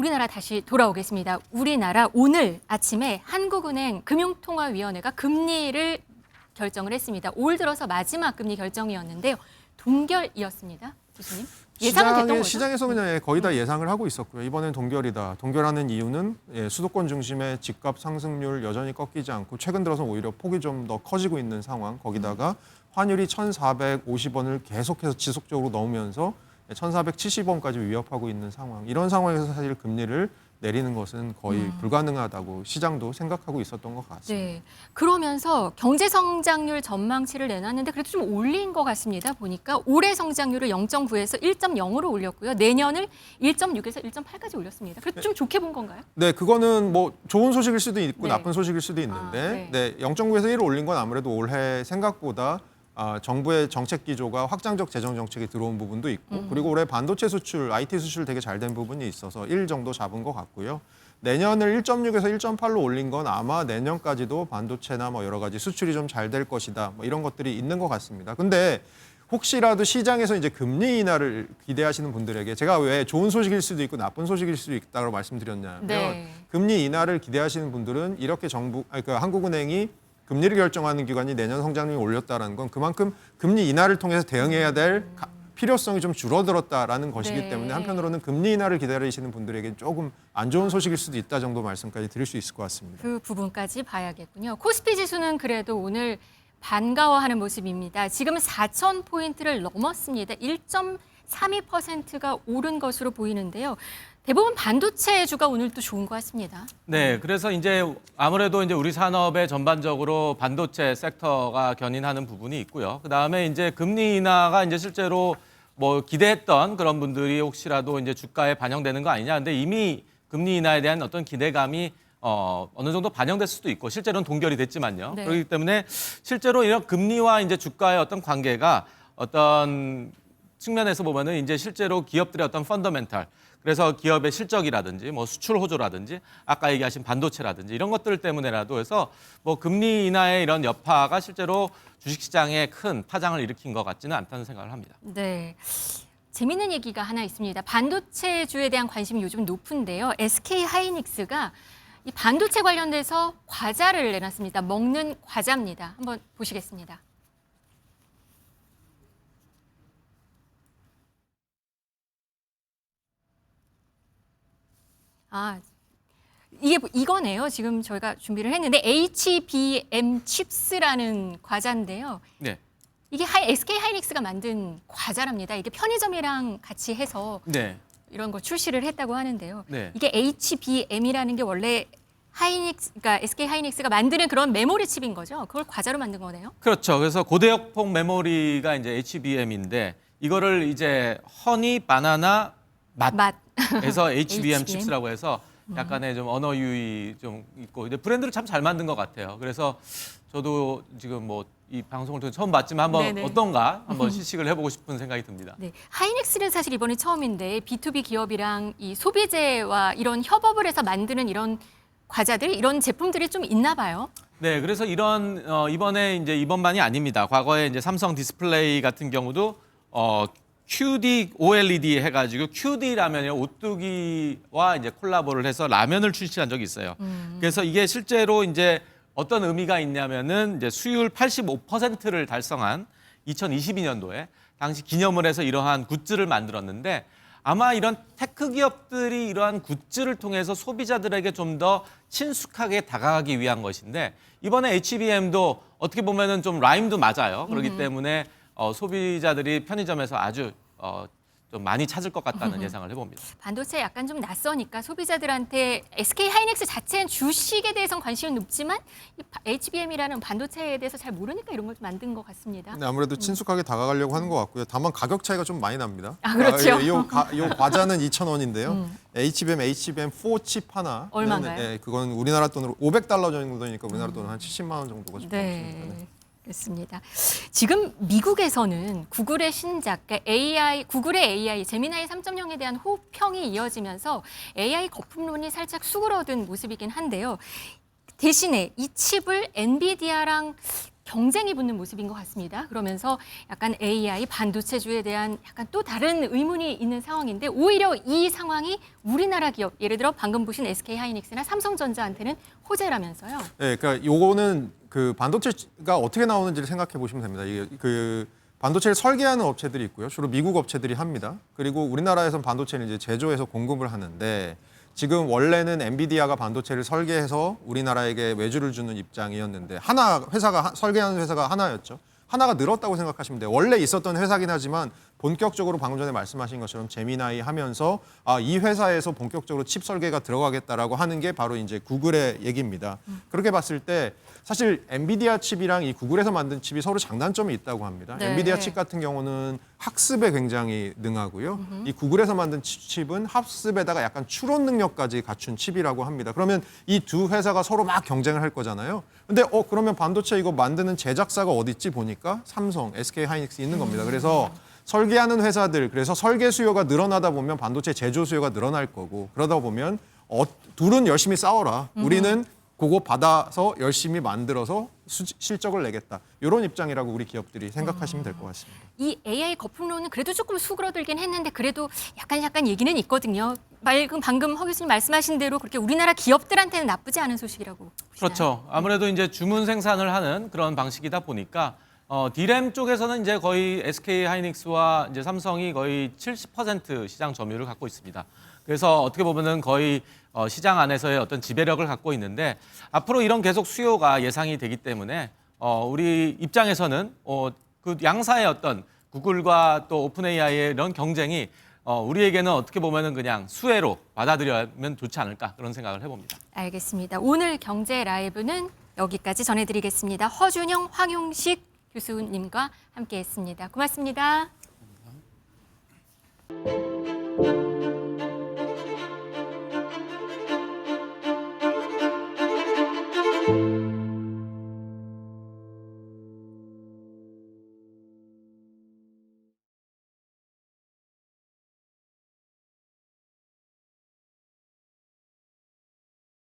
우리나라 다시 돌아오겠습니다. 우리나라 오늘 아침에 한국은행 금융통화위원회가 금리를 결정을 했습니다. 올 들어서 마지막 금리 결정이었는데요. 동결이었습니다. 교수님. 예상은 됐던 거죠? 시장에서 그냥 거의 다 예상을 하고 있었고요. 이번엔 동결이다. 동결하는 이유는 수도권 중심의 집값 상승률 여전히 꺾이지 않고 최근 들어서 오히려 폭이 좀 더 커지고 있는 상황. 거기다가 환율이 1,450원을 계속해서 지속적으로 넘으면서 1,470원까지 위협하고 있는 상황. 이런 상황에서 사실 금리를 내리는 것은 거의 불가능하다고 시장도 생각하고 있었던 것 같습니다. 네. 그러면서 경제 성장률 전망치를 내놨는데 그래도 좀 올린 것 같습니다. 보니까 올해 성장률을 0.9에서 1.0으로 올렸고요. 내년을 1.6에서 1.8까지 올렸습니다. 그래도 좀 좋게 본 건가요? 네, 그거는 뭐 좋은 소식일 수도 있고 네. 나쁜 소식일 수도 있는데, 네. 0.9에서 1을 올린 건 아무래도 올해 생각보다 정부의 정책 기조가 확장적 재정 정책이 들어온 부분도 있고, 그리고 올해 반도체 수출, IT 수출 되게 잘 된 부분이 있어서 1 정도 잡은 것 같고요. 내년을 1.6에서 1.8로 올린 건 아마 내년까지도 반도체나 뭐 여러 가지 수출이 좀 잘 될 것이다, 뭐 이런 것들이 있는 것 같습니다. 근데 혹시라도 시장에서 이제 금리 인하를 기대하시는 분들에게 제가 왜 좋은 소식일 수도 있고 나쁜 소식일 수도 있다고 말씀드렸냐면, 네. 금리 인하를 기대하시는 분들은 이렇게 그러니까 한국은행이 금리를 결정하는 기관이 내년 성장률이 올렸다는 건 그만큼 금리 인하를 통해서 대응해야 될 필요성이 좀 줄어들었다라는 것이기 네. 때문에 한편으로는 금리 인하를 기다리시는 분들에게 조금 안 좋은 소식일 수도 있다 정도 말씀까지 드릴 수 있을 것 같습니다. 그 부분까지 봐야겠군요. 코스피 지수는 그래도 오늘 반가워하는 모습입니다. 지금 4,000포인트를 넘었습니다. 1.32%가 오른 것으로 보이는데요. 대부분 반도체주가 오늘 또 좋은 것 같습니다. 네, 그래서 이제 아무래도 이제 우리 산업의 전반적으로 반도체 섹터가 견인하는 부분이 있고요. 그 다음에 이제 금리 인하가 이제 실제로 뭐 기대했던 그런 분들이 혹시라도 이제 주가에 반영되는 거 아니냐. 근데 이미 금리 인하에 대한 어떤 기대감이 어느 정도 반영될 수도 있고 실제로는 동결이 됐지만요. 네. 그렇기 때문에 실제로 이런 금리와 이제 주가의 어떤 관계가 어떤 측면에서 보면은 이제 실제로 기업들의 어떤 펀더멘탈, 그래서 기업의 실적이라든지 뭐 수출 호조라든지 아까 얘기하신 반도체라든지 이런 것들 때문에라도 해서 뭐 금리 인하의 이런 여파가 실제로 주식시장에 큰 파장을 일으킨 것 같지는 않다는 생각을 합니다. 네. 재미있는 얘기가 하나 있습니다. 반도체주에 대한 관심이 요즘 높은데요. SK 하이닉스가 이 반도체 관련돼서 과자를 내놨습니다. 먹는 과자입니다. 한번 보시겠습니다. 이거네요. 지금 저희가 준비를 했는데 HBM 칩스라는 과자인데요. 네. 이게 SK 하이닉스가 만든 과자랍니다. 이게 편의점이랑 같이 해서 네. 이런 거 출시를 했다고 하는데요. 네. 이게 HBM이라는 게 원래 그러니까 SK 하이닉스가 만드는 그런 메모리 칩인 거죠. 그걸 과자로 만든 거네요. 그렇죠. 그래서 고대역폭 메모리가 이제 HBM인데 이거를 이제 허니 바나나 맛에서 HBM 칩스라고 해서 약간의 좀 언어 유희 좀 있고, 근데 브랜드를 참 잘 만든 것 같아요. 그래서 저도 지금 뭐 이 방송을 통해 처음 봤지만 한번 네네. 어떤가 한번 시식을 해보고 싶은 생각이 듭니다. 네, 하이닉스는 사실 이번이 처음인데 B2B 기업이랑 이 소비재와 이런 협업을 해서 만드는 이런 과자들, 이런 제품들이 좀 있나 봐요. 네, 그래서 이런 이번에 이제 이번만이 아닙니다. 과거에 이제 삼성 디스플레이 같은 경우도 QD OLED 해가지고 QD 라면이랑 오뚜기와 이제 콜라보를 해서 라면을 출시한 적이 있어요. 그래서 이게 실제로 이제 어떤 의미가 있냐면은 이제 수율 85%를 달성한 2022년도에 당시 기념을 해서 이러한 굿즈를 만들었는데, 아마 이런 테크 기업들이 이러한 굿즈를 통해서 소비자들에게 좀 더 친숙하게 다가가기 위한 것인데, 이번에 HBM도 어떻게 보면은 좀 라임도 맞아요. 그렇기 때문에 소비자들이 편의점에서 아주 좀 많이 찾을 것 같다는 예상을 해봅니다. 반도체 약간 좀 낯서니까 소비자들한테 SK 하이닉스 자체는 주식에 대해서는 관심이 높지만 이 HBM이라는 반도체에 대해서 잘 모르니까 이런 걸 좀 만든 것 같습니다. 네, 아무래도 친숙하게 다가가려고 하는 것 같고요. 다만 가격 차이가 좀 많이 납니다. 그렇죠. 이 과자는 2,000원인데요. HBM4 칩 하나. 얼마인가요? 그건 우리나라 돈으로 $500 정도니까 우리나라 돈으로 한 70만 원 정도가 좀 네. 나옵니다. 그렇습니다. 지금 미국에서는 구글의 신작, 그러니까 구글의 AI, 제미나이 3.0에 대한 호평이 이어지면서 AI 거품론이 살짝 수그러든 모습이긴 한데요. 대신에 이 칩을 엔비디아랑 경쟁이 붙는 모습인 것 같습니다. 그러면서 약간 AI 반도체주에 대한 약간 또 다른 의문이 있는 상황인데 오히려 이 상황이 우리나라 기업, 예를 들어 방금 보신 SK하이닉스나 삼성전자한테는 호재라면서요. 네, 그러니까 요거는 그 반도체가 어떻게 나오는지를 생각해 보시면 됩니다. 이게 그 반도체를 설계하는 업체들이 있고요. 주로 미국 업체들이 합니다. 그리고 우리나라에서는 반도체를 이제 제조해서 공급을 하는데 지금 원래는 엔비디아가 반도체를 설계해서 우리나라에게 외주를 주는 입장이었는데 설계하는 회사가 하나였죠. 하나가 늘었다고 생각하시면 돼요. 원래 있었던 회사긴 하지만 본격적으로 방금 전에 말씀하신 것처럼 제미나이 하면서 이 회사에서 본격적으로 칩 설계가 들어가겠다라고 하는 게 바로 이제 구글의 얘기입니다. 그렇게 봤을 때 사실 엔비디아 칩이랑 이 구글에서 만든 칩이 서로 장단점이 있다고 합니다. 네. 엔비디아 칩 같은 경우는 학습에 굉장히 능하고요. 이 구글에서 만든 칩은 학습에다가 약간 추론 능력까지 갖춘 칩이라고 합니다. 그러면 이 두 회사가 서로 막 경쟁을 할 거잖아요. 근데 그러면 반도체 이거 만드는 제작사가 어디 있지 보니까 삼성, SK하이닉스 있는 겁니다. 그래서 설계하는 회사들, 그래서 설계 수요가 늘어나다 보면 반도체 제조 수요가 늘어날 거고 그러다 보면 둘은 열심히 싸워라. 우리는 그거 받아서 열심히 만들어서 실적을 내겠다. 이런 입장이라고 우리 기업들이 생각하시면 될 것 같습니다. 이 AI 거품론은 그래도 조금 수그러들긴 했는데 그래도 약간 얘기는 있거든요. 방금 허 교수님 말씀하신 대로 그렇게 우리나라 기업들한테는 나쁘지 않은 소식이라고 보시나요? 그렇죠. 아무래도 이제 주문 생산을 하는 그런 방식이다 보니까 D램 쪽에서는 이제 거의 SK하이닉스와 이제 삼성이 거의 70% 시장 점유율을 갖고 있습니다. 그래서 어떻게 보면은 거의 시장 안에서의 어떤 지배력을 갖고 있는데 앞으로 이런 계속 수요가 예상이 되기 때문에 우리 입장에서는 그 양사의 어떤 구글과 또 오픈 AI의 이런 경쟁이 우리에게는 어떻게 보면은 그냥 수혜로 받아들여면 좋지 않을까 그런 생각을 해봅니다. 알겠습니다. 오늘 경제 라이브는 여기까지 전해드리겠습니다. 허준영, 황용식 교수님과 함께했습니다. 고맙습니다.